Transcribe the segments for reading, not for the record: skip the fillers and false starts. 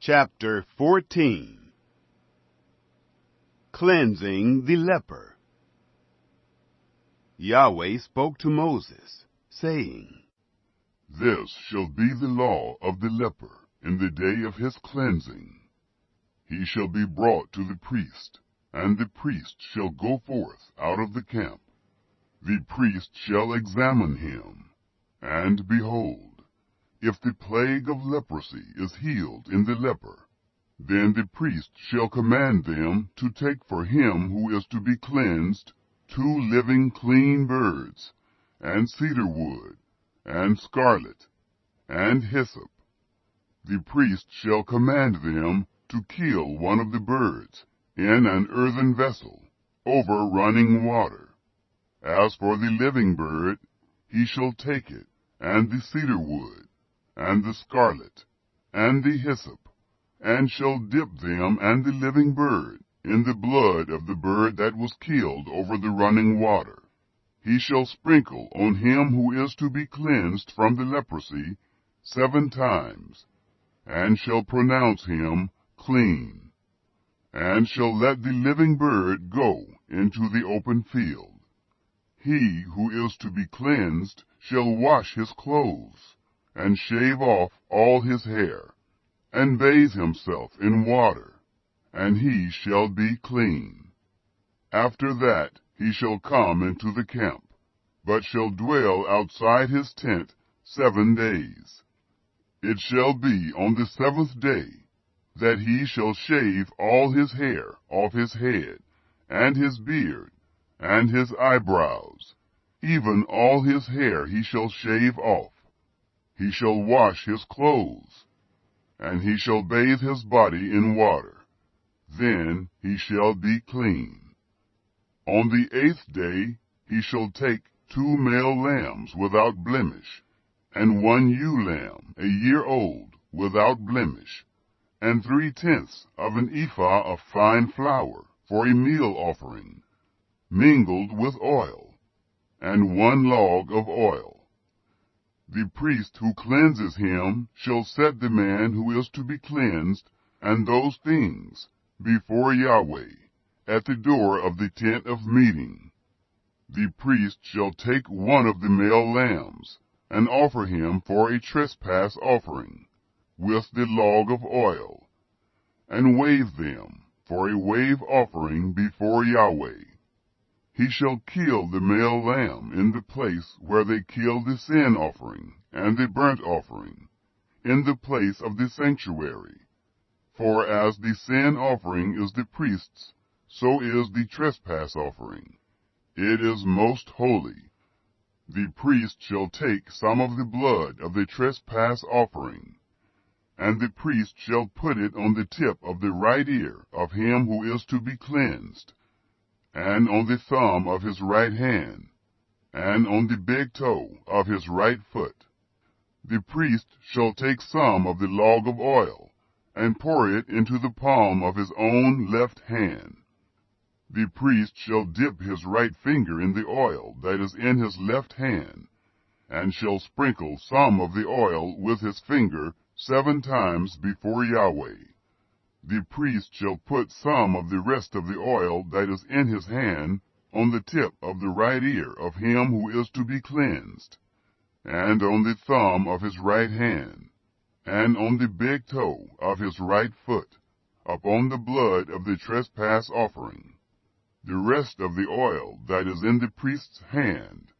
Chapter 14. Cleansing the leper. Yahweh spoke to Moses, saying, This shall be the law of the leper in the day of his cleansing. He shall be brought to the priest, and the priest shall go forth out of the camp. The priest shall examine him, and behold, if the plague of leprosy is healed in the leper, then the priest shall command them to take for him who is to be cleansed 2 living clean birds, and cedar wood, and scarlet, and hyssop. The priest shall command them to kill one of the birds in an earthen vessel, over running water. As for the living bird, he shall take it, and the cedar wood, and the scarlet, and the hyssop, and shall dip them and the living bird in the blood of the bird that was killed over the running water. He shall sprinkle on him who is to be cleansed from the leprosy 7 times, and shall pronounce him clean, and shall let the living bird go into the open field. He who is to be cleansed shall wash his clothes, and shave off all his hair, and bathe himself in water, and he shall be clean. After that he shall come into the camp, but shall dwell outside his tent 7 days. It shall be on the 7th day that he shall shave all his hair off his head, and his beard, and his eyebrows, even all his hair he shall shave off. He shall wash his clothes, and he shall bathe his body in water. Then he shall be clean. On the 8th day he shall take 2 male lambs without blemish, and 1 ewe lamb, a year old, without blemish, and 3/10 of an ephah of fine flour for a meal offering, mingled with oil, and 1 log of oil. The priest who cleanses him shall set the man who is to be cleansed and those things before Yahweh at the door of the tent of meeting. The priest shall take 1 of the male lambs and offer him for a trespass offering, with the log of oil, and wave them for a wave offering before Yahweh. He shall kill the male lamb in the place where they kill the sin offering and the burnt offering, in the place of the sanctuary. For as the sin offering is the priest's, so is the trespass offering. It is most holy. The priest shall take some of the blood of the trespass offering, and the priest shall put it on the tip of the right ear of him who is to be cleansed, and on the thumb of his right hand, and on the big toe of his right foot. The priest shall take some of the log of oil, and pour it into the palm of his own left hand. The priest shall dip his right finger in the oil that is in his left hand, and shall sprinkle some of the oil with his finger 7 times before Yahweh. The priest shall put some of the rest of the oil that is in his hand on the tip of the right ear of him who is to be cleansed, and on the thumb of his right hand, and on the big toe of his right foot, upon the blood of the trespass offering. The rest of the oil that is in the priest's hand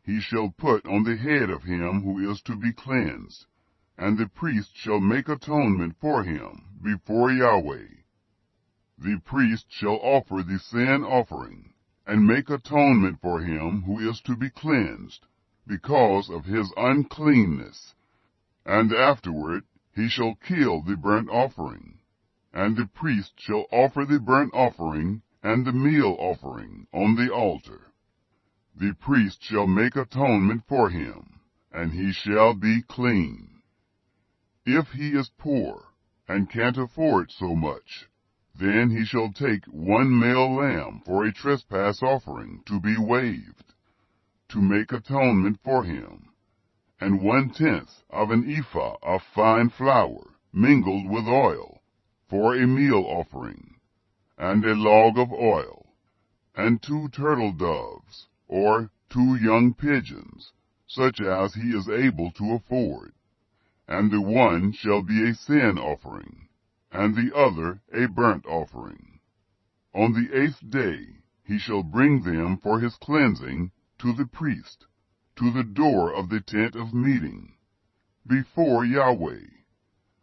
he shall put on the head of him who is to be cleansed, and the priest shall make atonement for him before Yahweh. The priest shall offer the sin offering, and make atonement for him who is to be cleansed, because of his uncleanness. And afterward he shall kill the burnt offering, and the priest shall offer the burnt offering and the meal offering on the altar. The priest shall make atonement for him, and he shall be clean. If he is poor, and can't afford so much, then he shall take 1 male lamb for a trespass offering to be waved, to make atonement for him, and 1/10 of an ephah of fine flour mingled with oil, for a meal offering, and a log of oil, and 2 turtle doves, or 2 young pigeons, such as he is able to afford. And the one shall be a sin offering, and the other a burnt offering. On the 8th day he shall bring them for his cleansing to the priest, to the door of the tent of meeting, before Yahweh.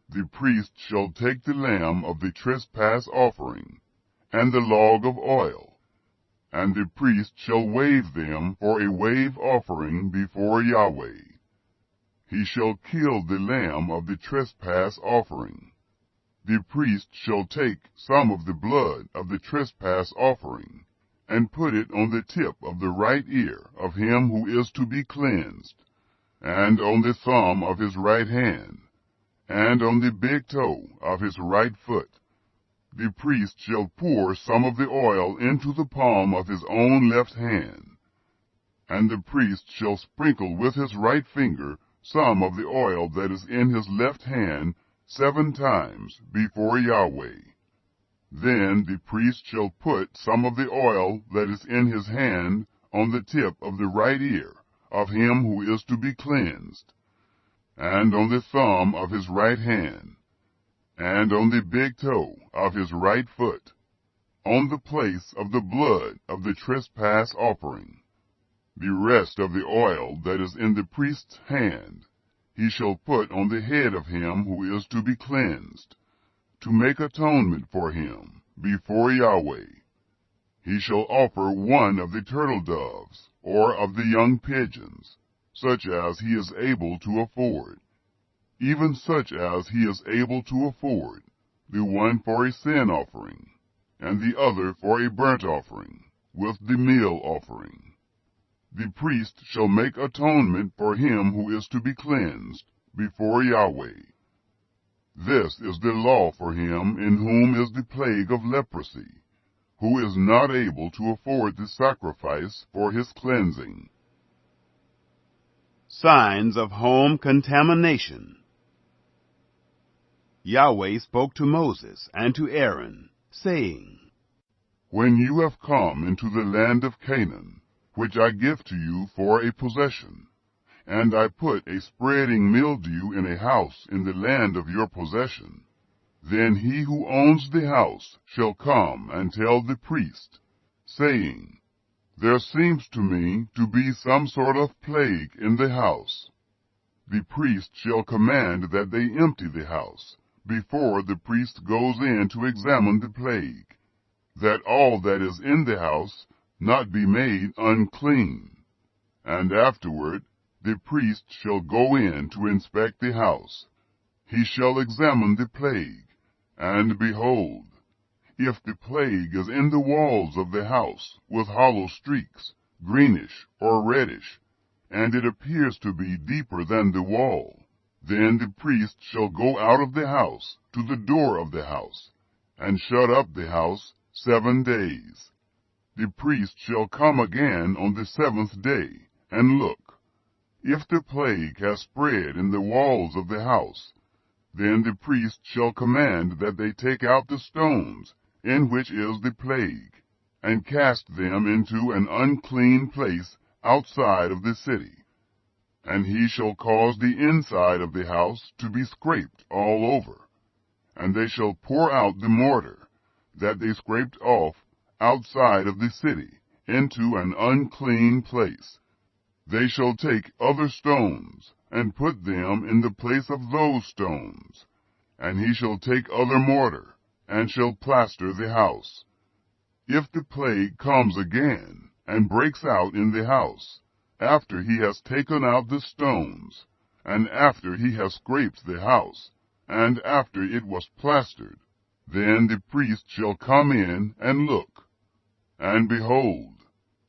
The priest shall take the lamb of the trespass offering, and the log of oil, and the priest shall wave them for a wave offering before Yahweh. He shall kill the lamb of the trespass offering. The priest shall take some of the blood of the trespass offering, and put it on the tip of the right ear of him who is to be cleansed, and on the thumb of his right hand, and on the big toe of his right foot. The priest shall pour some of the oil into the palm of his own left hand, and the priest shall sprinkle with his right finger some of the oil that is in his left hand 7 times before Yahweh. Then the priest shall put some of the oil that is in his hand on the tip of the right ear of him who is to be cleansed, and on the thumb of his right hand, and on the big toe of his right foot, on the place of the blood of the trespass offering. The rest of the oil that is in the priest's hand he shall put on the head of him who is to be cleansed, to make atonement for him before Yahweh. He shall offer 1 of the turtle doves, or of the young pigeons, such as he is able to afford, even such as he is able to afford, the one for a sin offering, and the other for a burnt offering, with the meal offering. The priest shall make atonement for him who is to be cleansed before Yahweh. This is the law for him in whom is the plague of leprosy, who is not able to afford the sacrifice for his cleansing. Signs of home contamination. Yahweh spoke to Moses and to Aaron, saying, When you have come into the land of Canaan, which I give to you for a possession, and I put a spreading mildew in a house in the land of your possession, then he who owns the house shall come and tell the priest, saying, There seems to me to be some sort of plague in the house. The priest shall command that they empty the house before the priest goes in to examine the plague, that all that is in the house not be made unclean. And afterward the priest shall go in to inspect the house. He shall examine the plague, and behold, if the plague is in the walls of the house with hollow streaks, greenish or reddish, and it appears to be deeper than the wall, then the priest shall go out of the house to the door of the house, and shut up the house 7 days. The priest shall come again on the 7th day, and look. If the plague has spread in the walls of the house, then the priest shall command that they take out the stones in which is the plague, and cast them into an unclean place outside of the city. And he shall cause the inside of the house to be scraped all over, and they shall pour out the mortar that they scraped off outside of the city into an unclean place. They shall take other stones, and put them in the place of those stones. And he shall take other mortar, and shall plaster the house. If the plague comes again, and breaks out in the house, after he has taken out the stones, and after he has scraped the house, and after it was plastered, then the priest shall come in and look. And behold,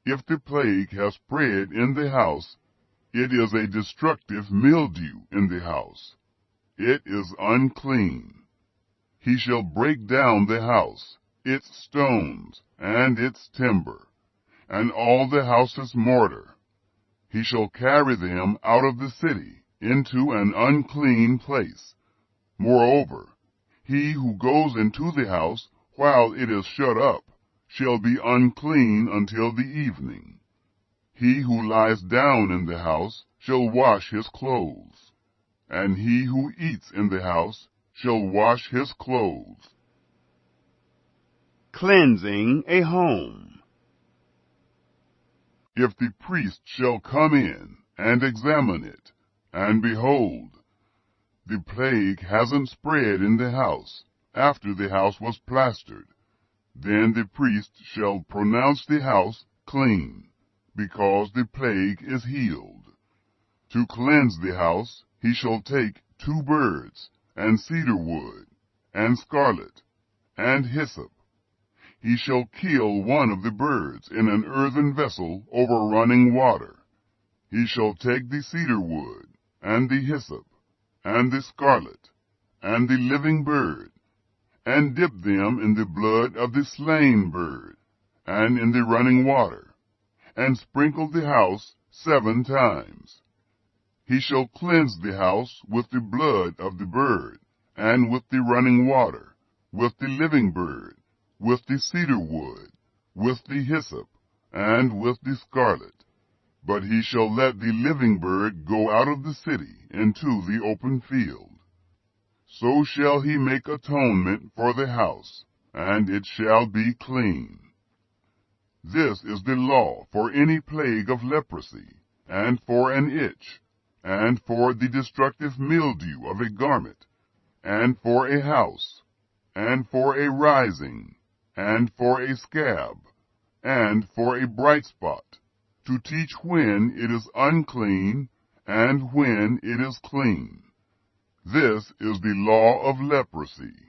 if the plague has spread in the house, it is a destructive mildew in the house. It is unclean. He shall break down the house, its stones, and its timber, and all the house's mortar. He shall carry them out of the city into an unclean place. Moreover, he who goes into the house while it is shut up shall be unclean until the evening. He who lies down in the house shall wash his clothes, and he who eats in the house shall wash his clothes. Cleansing a home. If the priest shall come in and examine it, and behold, the plague hasn't spread in the house after the house was plastered, then the priest shall pronounce the house clean, because the plague is healed. To cleanse the house he shall take 2 birds, and cedar wood, and scarlet, and hyssop. He shall kill one of the birds in an earthen vessel over running water. He shall take the cedar wood, and the hyssop, and the scarlet, and the living bird, and dip them in the blood of the slain bird, and in the running water, and sprinkle the house 7 times. He shall cleanse the house with the blood of the bird, and with the running water, with the living bird, with the cedar wood, with the hyssop, and with the scarlet. But he shall let the living bird go out of the city into the open field. So shall he make atonement for the house, and it shall be clean. This is the law for any plague of leprosy, and for an itch, and for the destructive mildew of a garment, and for a house, and for a rising, and for a scab, and for a bright spot, to teach when it is unclean, and when it is clean. This is the law of leprosy.